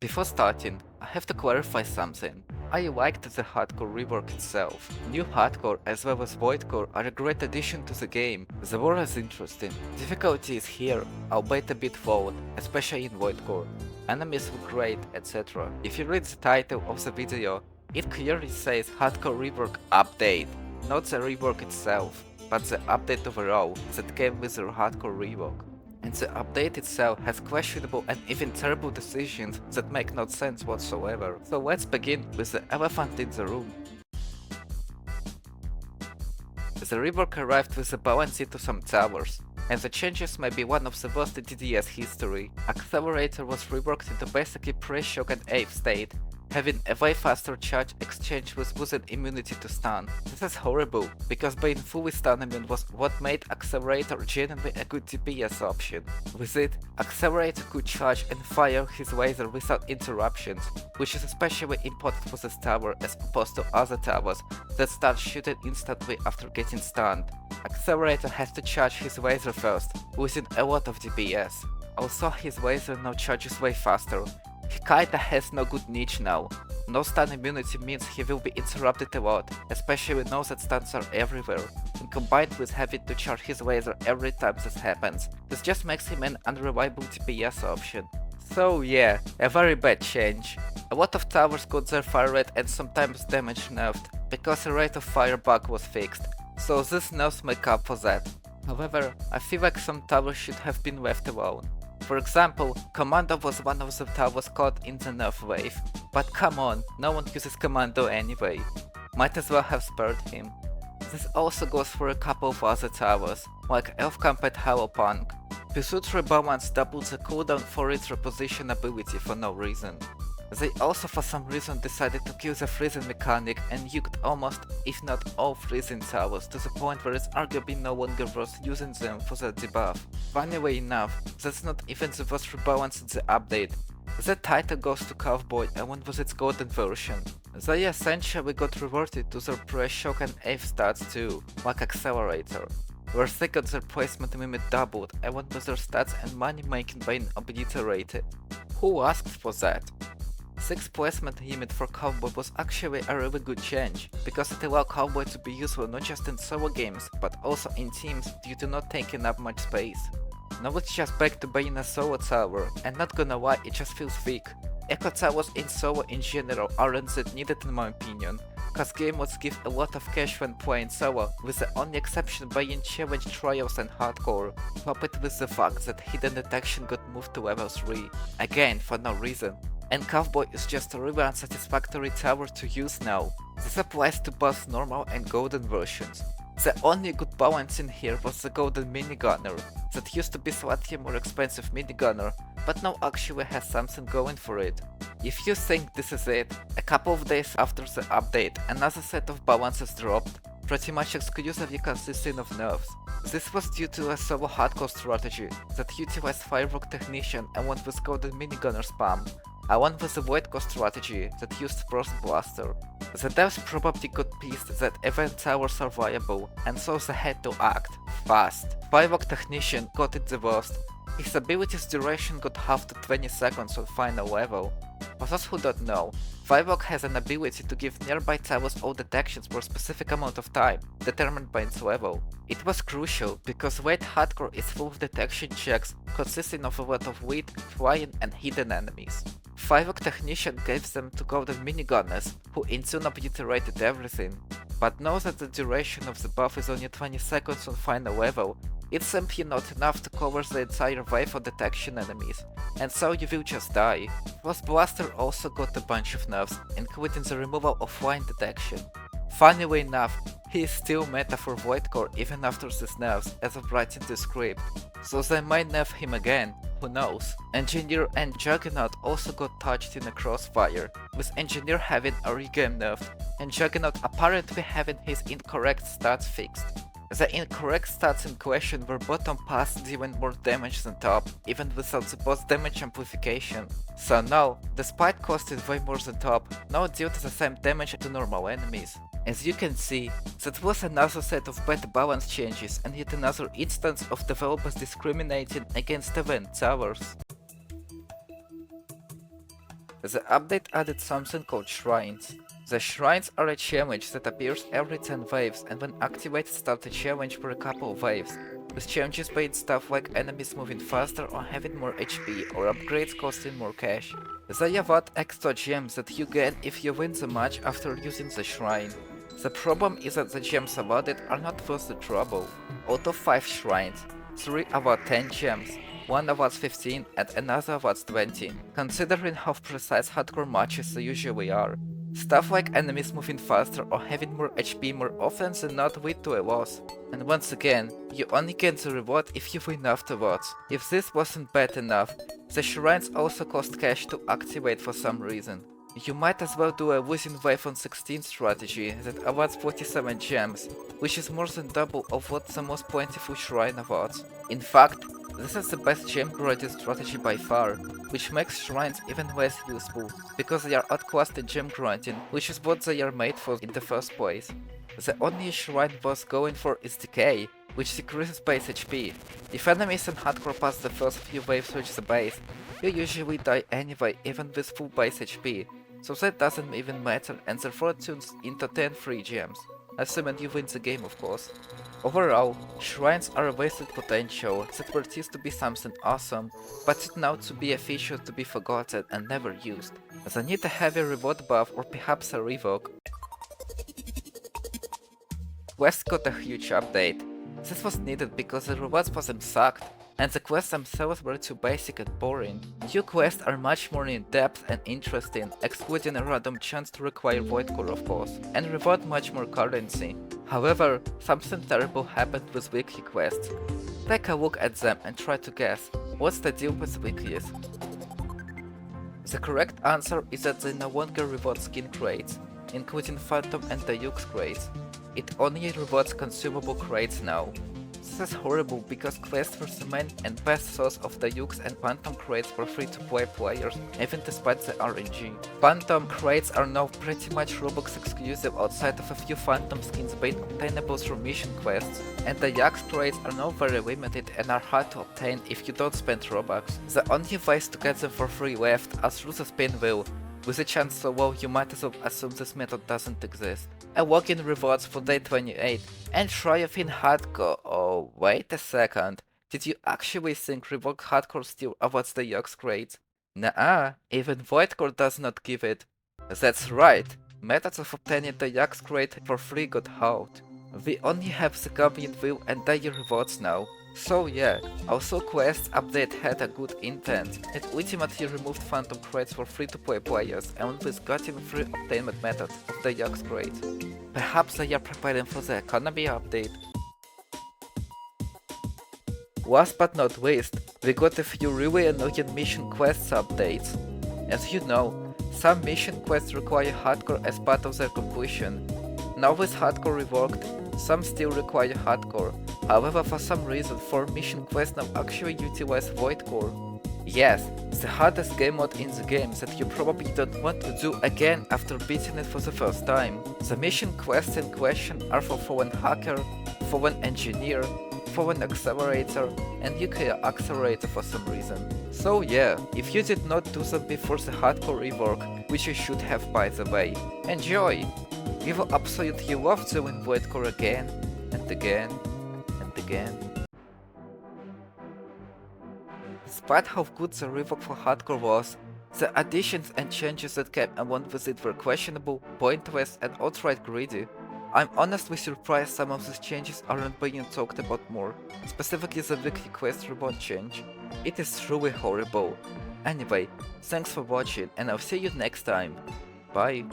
Before starting, I have to clarify something. I liked the hardcore rework itself. New hardcore as well as voidcore are a great addition to the game. The war is interesting. Difficulty is here, albeit a bit flawed, especially in voidcore. Enemies look great, etc. If you read the title of the video, it clearly says hardcore rework update, not the rework itself, but the update overall that came with the hardcore rework. And the update itself has questionable and even terrible decisions that make no sense whatsoever. So let's begin with the elephant in the room. The rework arrived with a balance into some towers, and the changes may be one of the worst in DDS history. Accelerator was reworked into basically pre-shock and AIM state, having a way faster charge exchange with boosted immunity to stun. This is horrible, because being fully stun immune was what made Accelerator genuinely a good DPS option. With it, Accelerator could charge and fire his laser without interruptions, which is especially important for this tower as opposed to other towers that start shooting instantly after getting stunned. Accelerator has to charge his laser first, losing a lot of DPS. Also, his laser now charges way faster. He kinda has no good niche now. No stun immunity means he will be interrupted a lot, especially now that stuns are everywhere, and combined with having to charge his laser every time this happens, this just makes him an unreliable DPS option. So yeah, a very bad change. A lot of towers got their fire rate and sometimes damage nerfed, because the rate of fire bug was fixed, so these nerfs make up for that. However, I feel like some towers should have been left alone. For example, Commando was one of the towers caught in the nerf wave, but come on, no one uses Commando anyway. Might as well have spared him. This also goes for a couple of other towers, like Elf Camped Hollow Punk. Pursuit Rebalance doubled the cooldown for its reposition ability for no reason. They also for some reason decided to kill the freezing mechanic and nuked almost, if not all freezing towers to the point where it's arguably no longer worth using them for the debuff. Funnily enough, that's not even the worst rebalance in the update. The title goes to Cowboy and went with its golden version. They essentially got rewarded to their pre-shock and AIM stats too, like Accelerator, where they got their placement limit doubled and went with their stats and money making being obliterated. Who asked for that? 6 placement limit for Cowboy was actually a really good change, because it allowed Cowboy to be useful not just in solo games, but also in teams due to not taking up much space. Now it's just back to being a solo tower, and not gonna lie, it just feels weak. Echo towers in solo in general aren't that needed in my opinion, cause game mods give a lot of cash when playing solo, with the only exception being challenge trials and hardcore, coupled with the fact that hidden detection got moved to level 3, again for no reason. And Cowboy is just a really unsatisfactory tower to use now. This applies to both normal and golden versions. The only good balance in here was the golden minigunner, that used to be slightly more expensive minigunner, but now actually has something going for it. If you think this is it, a couple of days after the update, another set of balances dropped, pretty much exclusively consisting of nerfs. This was due to a solo hardcore strategy that utilized Rework Technician and went with golden minigunner spam. I went with the voidcore strategy that used Frost Blaster. The devs probably got pissed that event towers are viable, and so they had to act fast. Rework Technician got it the worst. His ability's duration got halved to 20 seconds on final level. For those who don't know, Rework has an ability to give nearby towers all detections for a specific amount of time, determined by its level. It was crucial, because late hardcore is full of detection checks consisting of a lot of weed, flying and hidden enemies. Rework Technician gave them to golden minigunners, who in turn obliterated everything. But now that the duration of the buff is only 20 seconds on final level, it's simply not enough to cover the entire wave of detection enemies, and so you will just die. Frost Blaster also got a bunch of nerfs, including the removal of flying detection. Funnily enough, he is still meta for Voidcore even after these nerfs as of writing the script, so they might nerf him again, who knows. Engineer and Juggernaut also got touched in a crossfire, with Engineer having a regame nerfed, and Juggernaut apparently having his incorrect stats fixed. The incorrect stats in question were bottom pass dealing more damage than top, even without the boss damage amplification. So now, despite costing way more than top, now dealt the same damage to normal enemies. As you can see, that was another set of bad balance changes and yet another instance of developers discriminating against event towers. The update added something called shrines. The shrines are a challenge that appears every 10 waves and when activated start a challenge for a couple of waves, with challenges being stuff like enemies moving faster or having more HP or upgrades costing more cash. They award extra gems that you gain if you win the match after using the shrine. The problem is that the gems awarded are not worth the trouble. Out of 5 shrines, 3 award 10 gems, one awards 15 and another awards 20, considering how precise hardcore matches they usually are. Stuff like enemies moving faster or having more HP more often than not lead to a loss. And once again, you only get the reward if you win afterwards. If this wasn't bad enough, the shrines also cost cash to activate for some reason. You might as well do a losing wave on 16 strategy that awards 47 gems, which is more than double of what the most plentiful shrine awards. In fact, this is the best gem grinding strategy by far, which makes shrines even less useful, because they are outclassed in gem grinding, which is what they are made for in the first place. The only shrine worth going for is Decay, which decreases base HP. If enemies in hardcore past the first few waves reach the base, you usually die anyway even with full base HP, so that doesn't even matter and therefore tunes into 10 free gems, assuming you win the game of course. Overall, shrines are a wasted potential that were teased to be something awesome, but turned out to be a feature to be forgotten and never used. They need a heavy reward buff or perhaps a rework. Quests got a huge update. This was needed because the rewards for them sucked, and the quests themselves were too basic and boring. New quests are much more in-depth and interesting, excluding a random chance to require Void Core of course, and reward much more currency. However, something terrible happened with weekly quests. Take a look at them and try to guess, what's the deal with weeklies? The correct answer is that they no longer reward skin crates, including Phantom and Deluxe crates. It only rewards consumable crates now. This is horrible because quests were the main and best source of Deluxe and Phantom crates for free-to-play players, even despite the RNG. Phantom crates are now pretty much Roblox exclusive outside of a few Phantom skins being obtainable through mission quests, and the Deluxe crates are now very limited and are hard to obtain if you don't spend Robux. The only ways to get them for free left are through the spin wheel. With a chance so low, you might as well assume this method doesn't exist. A login rewards for day 28, and Triumph in Hardcore. Oh, wait a second. Did you actually think Rework Hardcore still awards the Yox grades? Nah, even Voidcore does not give it. That's right, methods of obtaining the Yox grade for free got hacked. We only have the Guardian Wheel and daily rewards now. So yeah, also Quest's update had a good intent. It ultimately removed Phantom crates for free-to-play players and with gotten free obtainment method of the Yox grade. Perhaps they are preparing for the economy update. Last but not least, we got a few really annoying mission quests updates. As you know, some mission quests require hardcore as part of their completion. Now with hardcore reworked, some still require hardcore. However, for some reason, 4 mission quests now actually utilize Void Core. Yes, the hardest game mode in the game that you probably don't want to do again after beating it for the first time. The mission quests in question are for Fallen Hacker, Fallen Engineer, Fallen Accelerator, and Nuclear Accelerator for some reason. So yeah, if you did not do them before the hardcore rework, which you should have by the way, enjoy! You will absolutely love doing Void Core again, and again, and again. Despite how good the rework for hardcore was, the additions and changes that came along with it were questionable, pointless, and outright greedy. I'm honestly surprised some of these changes aren't being talked about more, specifically the weekly quest reward change. It is truly horrible. Anyway, thanks for watching and I'll see you next time. Bye.